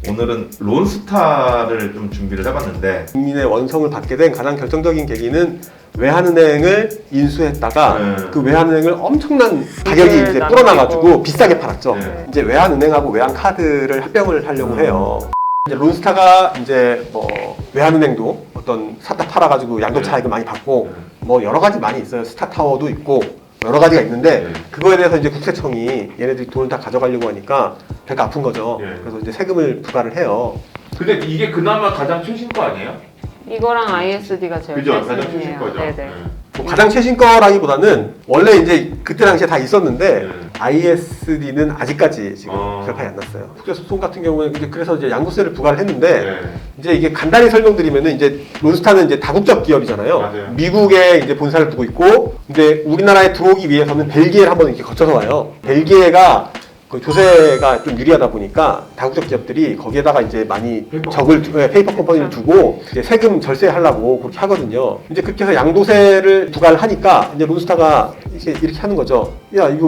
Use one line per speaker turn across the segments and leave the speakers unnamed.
오늘은 론스타를 좀 준비를 해봤는데
국민의 원성을 받게 된 가장 결정적인 계기는 외환은행을 인수했다가 그 외환은행을 엄청난 가격이 이제 불어나가지고 비싸게 팔았죠. 이제 외환은행하고 외환카드를 합병을 하려고 해요. 이제 론스타가 이제 뭐 외환은행도 어떤 샀다 팔아가지고 양도 차익을 많이 받고 뭐 여러 가지 많이 있어요. 스타타워도 있고 여러 가지가 있는데 그거에 대해서 이제 국세청이 얘네들이 돈을 다 가져가려고 하니까 배가 아픈 거죠. 그래서 이제 세금을 부과를 해요.
근데 이게 그나마 가장 최신 거 아니에요?
이거랑 ISD가 제일
그죠? 가장 최신
최신이에요.
거죠.
네네.
뭐 가장 최신 거라기보다는 원래 이제 그때 당시에 다 있었는데 ISD는 아직까지 지금 결판이 안 났어요. 국제소송 같은 경우에 이제 그래서 이제 양도세를 부과를 했는데 이제 이게 간단히 설명드리면은 이제 론스타는 이제 다국적 기업이잖아요.
맞아요.
미국에 이제 본사를 두고 있고 이제 우리나라에 들어오기 위해서는 벨기에를 한번 이렇게 거쳐서 와요. 벨기에가 그 조세가 좀 유리하다 보니까 다국적 기업들이 거기에다가 이제 많이 페이퍼 컴퍼니를 두고 이제 세금 절세하려고 그렇게 하거든요. 이제 그렇게 해서 양도세를 부과를 하니까 이제 론스타가 이렇게 하는 거죠. 야, 이거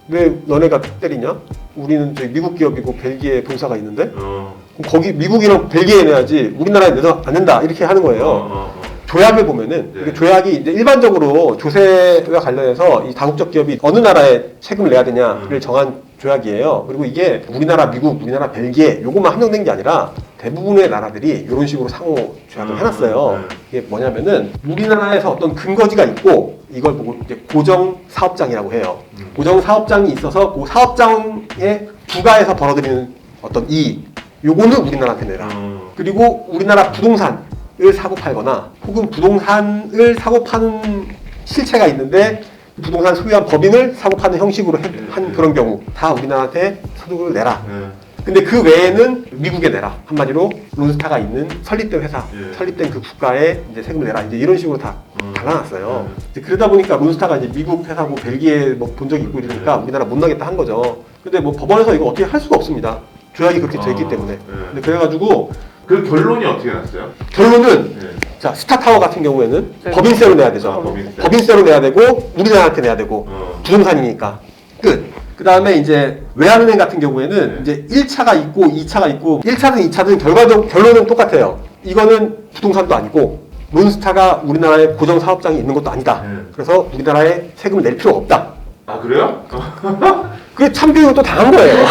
왜 너네가 때리냐? 우리는 저기 미국 기업이고 벨기에 본사가 있는데 그럼 거기 미국이랑 벨기에에 내야지 우리나라에 내서 안 된다 이렇게 하는 거예요. 조약을 보면은 이게 조약이 이제 일반적으로 조세와 관련해서 이 다국적 기업이 어느 나라에 세금을 내야 되냐를 정한 조약이에요. 그리고 이게 우리나라, 미국, 우리나라, 벨기에 요것만 한정된 게 아니라 대부분의 나라들이 이런 식으로 상호 조약을 해놨어요. 이게 뭐냐면은 우리나라에서 어떤 근거지가 있고 이걸 보고 이제 고정 사업장이라고 해요. 고정 사업장이 있어서 그 사업장에 부가해서 벌어들이는 어떤 이익 요거는 우리나라한테 내라. 그리고 우리나라 부동산을 사고 팔거나 혹은 부동산을 사고 파는 실체가 있는데 부동산 소유한 법인을 사고 파는 형식으로 한 그런 경우 다 우리나라한테 소득을 내라. 근데 그 외에는 미국에 내라. 한마디로 론스타가 있는 설립된 회사, 설립된 그 국가에 이제 세금을 내라. 이제 이런 식으로 다 달아놨어요. 이제 그러다 보니까 론스타가 이제 미국 회사고 벨기에 뭐 본 적이 있고 이러니까 우리나라 못 나겠다 한 거죠. 근데 뭐 법원에서 이거 어떻게 할 수가 없습니다. 조약이 그렇게 돼 있기 때문에. 근데 그래가지고
그 결론이 어떻게 났어요?
결론은 자 스타타워 같은 경우에는 법인세로 내야 되죠. 법인세로 내야 되고 우리나라한테 내야 되고 부동산이니까 끝. 그 다음에 이제 외환은행 같은 경우에는 이제 1차가 있고 2차가 있고 1차든 2차든 결론은 똑같아요. 이거는 부동산도 아니고 론스타가 우리나라에 고정 사업장이 있는 것도 아니다. 그래서 우리나라에 세금을 낼 필요가 없다.
아 그래요?
그 참교육을 또 당한 거예요.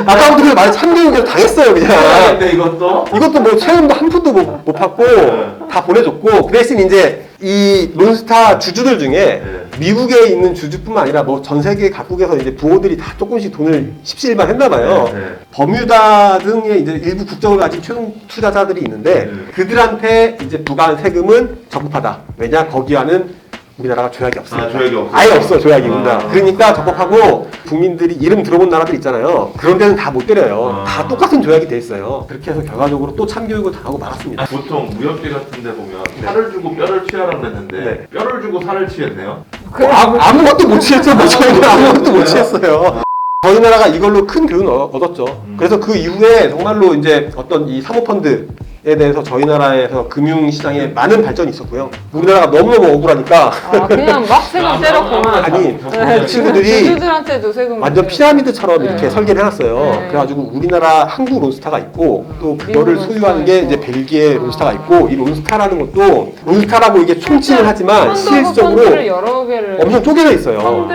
아까부터 말 참교육을 당했어요 그냥.
근데 이것도
뭐 세금도 한 푼도 못 받고 다 보내줬고 그 대신 이제 이 론스타 주주들 중에 미국에 있는 주주뿐만 아니라 뭐 전 세계 각국에서 이제 부호들이 다 조금씩 돈을 십시일반 했나 봐요. 버뮤다 등의 이제 일부 국적을 가진 최종 투자자들이 있는데 그들한테 이제 부과한 세금은 적법하다. 왜냐 거기와는 우리나라가 조약이 없어요.
조약이 없어요.
아예 없어요, 조약이 우리나라. 그러니까 적법하고 국민들이 이름 들어본 나라들 있잖아요. 그런 데는 다 못 때려요. 다 똑같은 조약이 돼 있어요. 그렇게 해서 결과적으로 또 참교육을 당하고 말았습니다.
보통 무협지 같은 데 보면 살을 주고 뼈를 취하라고 했는데 뼈를 주고 살을 취했네요.
아무것도 못 취했죠. 뭐 저희는 아무것도 못 취했어요. 저희 나라가 이걸로 큰 교훈을 얻었죠. 그래서 그 이후에 정말로 이제 어떤 이 사모펀드에 대해서 저희 나라에서 금융시장에 많은 발전이 있었고요. 우리나라가 너무너무 억울하니까.
그냥 막 세금 때렸구만.
아니, 그 친구들이
주주들한테도 세금
완전 피라미드처럼 이렇게 설계를 해놨어요. 그래가지고 우리나라 한국 론스타가 있고 또 그거를 소유하는 게 이제 벨기에 론스타가 있고 이 론스타라는 것도 론스타라고 이게 총칭을 하지만 실질적으로
여러 개를
엄청 쪼개져 있어요.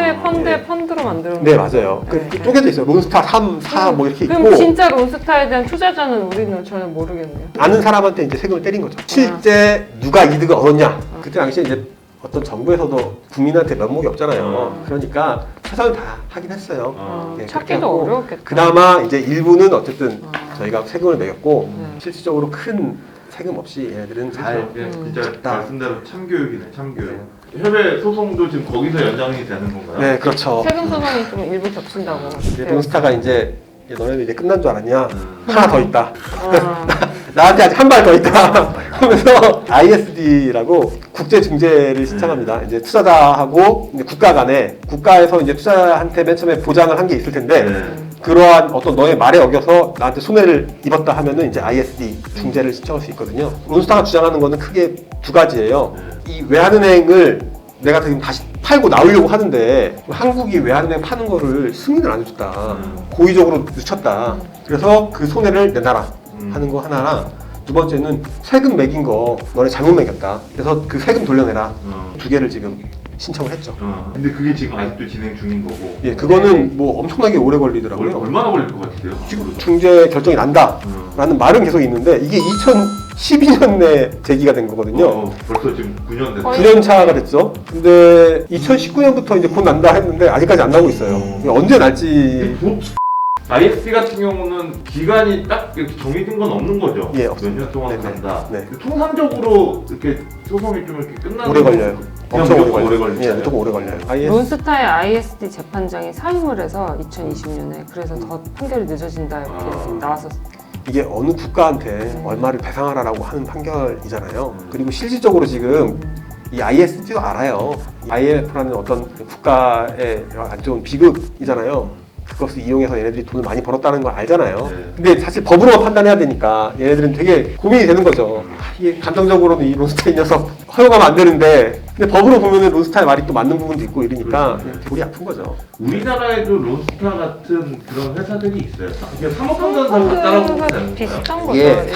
펀드로 만들었는데.
네, 맞아요. 쪼개져 있어요. 론스타 3, 4 뭐 이렇게
그럼
있고.
진짜 론스타에 대한 투자자는 우리는 전혀 모르겠네요.
아는 사람한테 이제 세금을 때린 거죠. 실제 누가 이득을 얻었냐. 그때 당시에 이제 어떤 정부에서도 국민한테 면목이 없잖아요. 그러니까 최선을 다 하긴 했어요. 네,
찾기도 어려웠겠다.
그나마 이제 일부는 어쨌든 저희가 세금을 매겼고 실질적으로 큰 세금 없이 얘네들은 잘
진짜
갔다.
말씀대로 참교육이네, 참교육. 협의 소송도 지금 거기서 연장이 되는 건가요?
네, 그렇죠.
세금 소송이 좀 일부 겹친다고.
론스타가 이제 너네들 이제 끝난 줄 알았냐? 하나 더 있다. 나한테 아직 한 발 더 있다. 하면서 ISD라고 국제 중재를 신청합니다. 이제 투자자하고 이제 국가 간에 국가에서 이제 투자자한테 맨 처음에 보장을 한 게 있을 텐데 그러한 어떤 너의 말에 어겨서 나한테 손해를 입었다 하면은 이제 ISD 중재를 신청할 수 있거든요. 론스타가 주장하는 거는 크게 두 가지예요. 이 외환은행을 내가 지금 다시 팔고 나오려고 하는데 한국이 외환은행 파는 거를 승인을 안 해줬다. 고의적으로 늦췄다. 그래서 그 손해를 내놔라 하는 거 하나랑 두 번째는 세금 매긴 거 너네 잘못 매겼다. 그래서 그 세금 돌려내라. 두 개를 지금 신청을 했죠.
근데 그게 지금 아직도 진행 중인 거고.
예, 그거는 뭐 엄청나게 오래 걸리더라고요.
얼마나 걸릴 것 같으세요?
지금 중재 결정이 난다라는 말은 계속 있는데 이게 2012년 내 제기가 된 거거든요.
벌써 지금 9년 됐어요.
9년 차가 됐죠. 근데 2019년부터 이제 곧 난다 했는데 아직까지 안 나오고 있어요. 이게 언제 날지.
ISP 같은 경우는 기간이 딱 이렇게 정해진 건 없는 거죠?
예,
몇 년 동안
네네.
간다.
네.
통상적으로 이렇게 소송이 좀 이렇게 끝나는
오래 걸려요.
그냥
엄청
무조건
오래
오래
걸려요.
걸리죠.
예, 무조건 오래 걸려요.
론스타의 ISD 재판장이 사임을 해서 2020년에 그래서 더 판결이 늦어진다 이렇게 나왔었어요.
이게 어느 국가한테 얼마를 배상하라라고 하는 판결이잖아요. 그리고 실질적으로 지금 이 ISD도 알아요. IMF라는 어떤 국가의 안 좋은 비극이잖아요. 그것을 이용해서 얘네들이 돈을 많이 벌었다는 걸 알잖아요.
네.
근데 사실 법으로 판단해야 되니까 얘네들은 되게 고민이 되는 거죠. 이게 감정적으로는 이 론스타인 녀석 허용하면 안 되는데 근데 법으로 보면은 론스타의 말이 또 맞는 부분도 있고 이러니까 그냥 골이 아픈 거죠.
우리나라에도 론스타 같은 그런 회사들이 있어요. 이게 사모펀드는 따라오고 있지 않을까요?
비슷한 거죠.
예,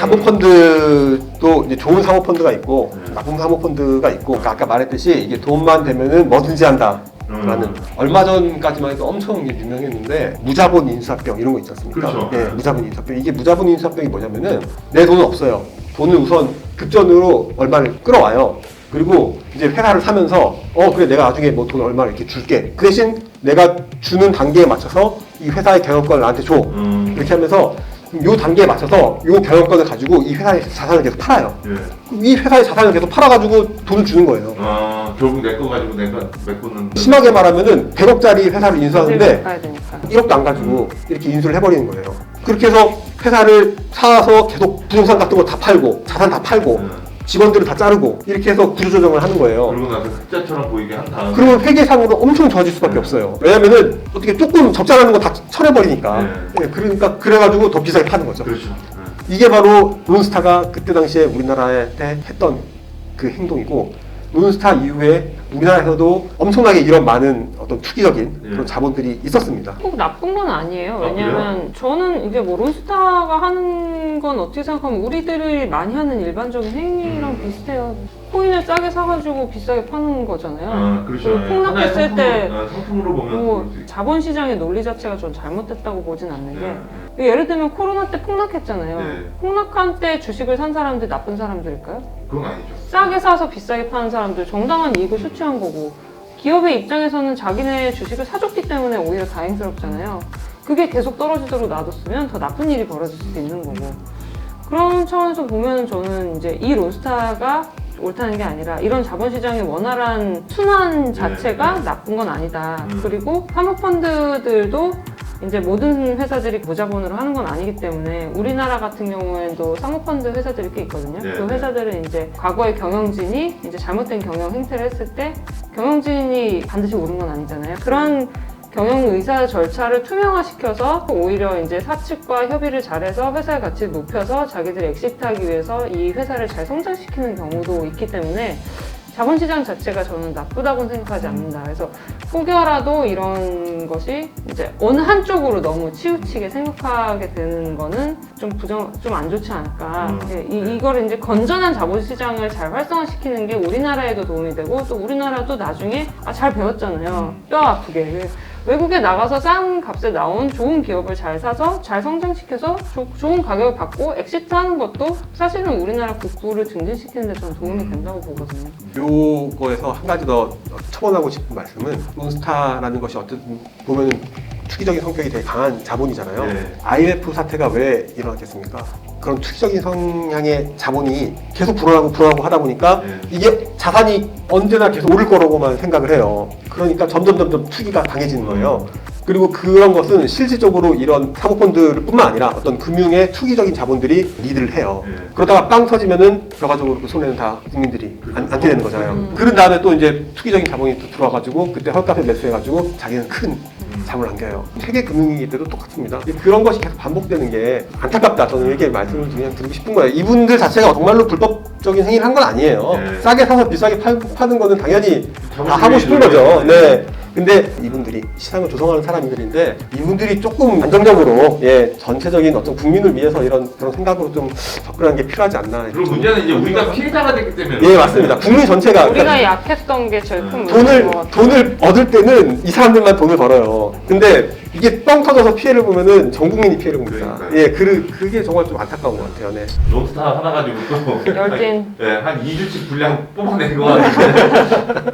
사모펀드도 이제 좋은 사모펀드가 있고 나쁜 사모펀드가 있고 그러니까 아까 말했듯이 이게 돈만 되면은 뭐든지 한다. 라는 얼마 전까지만 해도 엄청 유명했는데 무자본 인수합병 이런 거 있지 않습니까?
그렇죠.
예, 무자본 인수합병. 이게 무자본 인수합병이 뭐냐면은 내 돈은 없어요. 돈을 우선 급전으로 얼마를 끌어와요. 그리고 이제 회사를 사면서 그래 내가 나중에 뭐 돈 얼마를 이렇게 줄게. 그 대신 내가 주는 단계에 맞춰서 이 회사의 경영권을 나한테 줘. 이렇게 하면서 요 단계에 맞춰서 요 경영권을 가지고 이 회사의 자산을 계속 팔아요.
예.
이 회사의 자산을 계속 팔아가지고 돈을 주는 거예요.
결국 내 거 가지고 내가 메꾸는.
심하게 말하면은 100억짜리 회사를 인수하는데
가야 되니까.
1억도 안 가지고 이렇게 인수를 해버리는 거예요. 그렇게 해서 회사를 사서 계속 부동산 같은 거 다 팔고 자산 다 팔고 직원들을 다 자르고 이렇게 해서 구조조정을 하는 거예요.
그러고 나서 흑자처럼 보이게 한 다음에.
그러면 회계상으로 엄청 좋아질 수밖에 없어요. 왜냐면은 어떻게 조금 적자라는 거 다 쳐내버리니까. 예, 그러니까 그래가지고 더 비싸게 파는 거죠.
그렇죠.
이게 바로 론스타가 그때 당시에 우리나라에 때 했던 그 행동이고 론스타 이후에 우리나라에서도 엄청나게 이런 많은 어떤 투기적인 그런 자본들이 있었습니다.
꼭 나쁜 건 아니에요.
아,
왜냐면 저는 이게 뭐 론스타가 하는 건 어떻게 생각하면 우리들이 많이 하는 일반적인 행위랑 비슷해요. 코인을 싸게 사가지고 비싸게 파는 거잖아요.
그렇죠.
그리고 폭락했을 때
상품으로 보면
뭐 자본시장의 논리 자체가 전 잘못됐다고 보진 않는 게
네.
예를 들면 코로나 때 폭락했잖아요.
네.
폭락한 때 주식을 산 사람들 나쁜 사람들일까요?
그건 아니죠.
싸게 사서 비싸게 파는 사람들 정당한 이익을 수취한 거고 기업의 입장에서는 자기네 주식을 사줬기 때문에 오히려 다행스럽잖아요. 그게 계속 떨어지도록 놔뒀으면 더 나쁜 일이 벌어질 수도 있는 거고 그런 차원에서 보면 저는 이제 이 론스타가 옳다는 게 아니라 이런 자본시장의 원활한 순환 자체가 나쁜 건 아니다. 그리고 사모펀드들도 이제 모든 회사들이 무자본으로 하는 건 아니기 때문에 우리나라 같은 경우에도 사모펀드 회사들이 꽤 있거든요.
네,
그 회사들은 이제 과거의 경영진이 이제 잘못된 경영 행태를 했을 때 경영진이 반드시 옳은 건 아니잖아요. 그런 경영 의사 절차를 투명화시켜서 오히려 이제 사측과 협의를 잘해서 회사의 가치를 높여서 자기들이 엑시트하기 위해서 이 회사를 잘 성장시키는 경우도 있기 때문에 자본시장 자체가 저는 나쁘다고는 생각하지 않는다. 그래서 혹여라도 이런 것이 이제 어느 한쪽으로 너무 치우치게 생각하게 되는 거는 좀 안 좋지 않을까. 이거를 이제 건전한 자본시장을 잘 활성화시키는 게 우리나라에도 도움이 되고 또 우리나라도 나중에 잘 배웠잖아요. 뼈 아프게. 외국에 나가서 싼 값에 나온 좋은 기업을 잘 사서 잘 성장시켜서 좋은 가격을 받고 엑시트하는 것도 사실은 우리나라 국부를 증진시키는 데 저는 도움이 된다고 보거든요.
요거에서 한 가지 더 첨언하고 싶은 말씀은 론스타라는 것이 어쨌든 보면은 투기적인 성격이 되게 강한 자본이잖아요.
네.
IMF 사태가 왜 일어났겠습니까? 그런 투기적인 성향의 자본이 계속 불어나고 하다 보니까 이게 자산이 언제나 계속 오를 거라고만 생각을 해요. 그러니까 점점 투기가 강해지는 거예요. 그리고 그런 것은 실질적으로 이런 사모펀드뿐만 아니라 어떤 금융의 투기적인 자본들이 리드를 해요. 그러다가 빵 터지면은 결과적으로 그 손해는 다 국민들이 안게 되는 거잖아요. 그런 다음에 또 이제 투기적인 자본이 또 들어와가지고 그때 헐값에 매수해가지고 자기는 큰 잠을 안 껴요. 세계 금융위기 때도 똑같습니다. 그런 것이 계속 반복되는 게 안타깝다. 저는 이렇게 말씀을 그냥 드리고 싶은 거예요. 이분들 자체가 정말로 불법적인 행위를 한 건 아니에요.
네.
싸게 사서 비싸게 파는 거는 당연히 다
자본주의
하고 싶은 거죠.
네.
네. 근데 이분들이 시장을 조성하는 사람들인데 이분들이 조금 안정적으로 전체적인 어떤 국민을 위해서 그런 생각으로 좀 접근하는 게 필요하지 않나.
그리고 문제는 이제 우리가 피해자가 됐기 때문에.
예, 맞습니다. 국민 전체가
우리가 약했던 게 제일 큰 문제인 것 같아요.
돈을 얻을 때는 이 사람들만 돈을 벌어요. 근데 이게 뻥 터져서 피해를 보면은 전 국민이 피해를 봅니다.
그러니까요.
예, 그게 정말 좀 안타까운 것 같아요. 네.
론스타 하나 가지고 또
열띤.
한 2주치 분량 뽑아낸 것 같은데.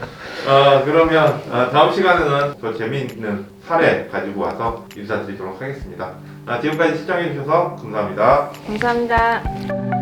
그러면 다음 시간에는 더 재미있는 사례 가지고 와서 인사드리도록 하겠습니다. 지금까지 시청해주셔서 감사합니다.
감사합니다.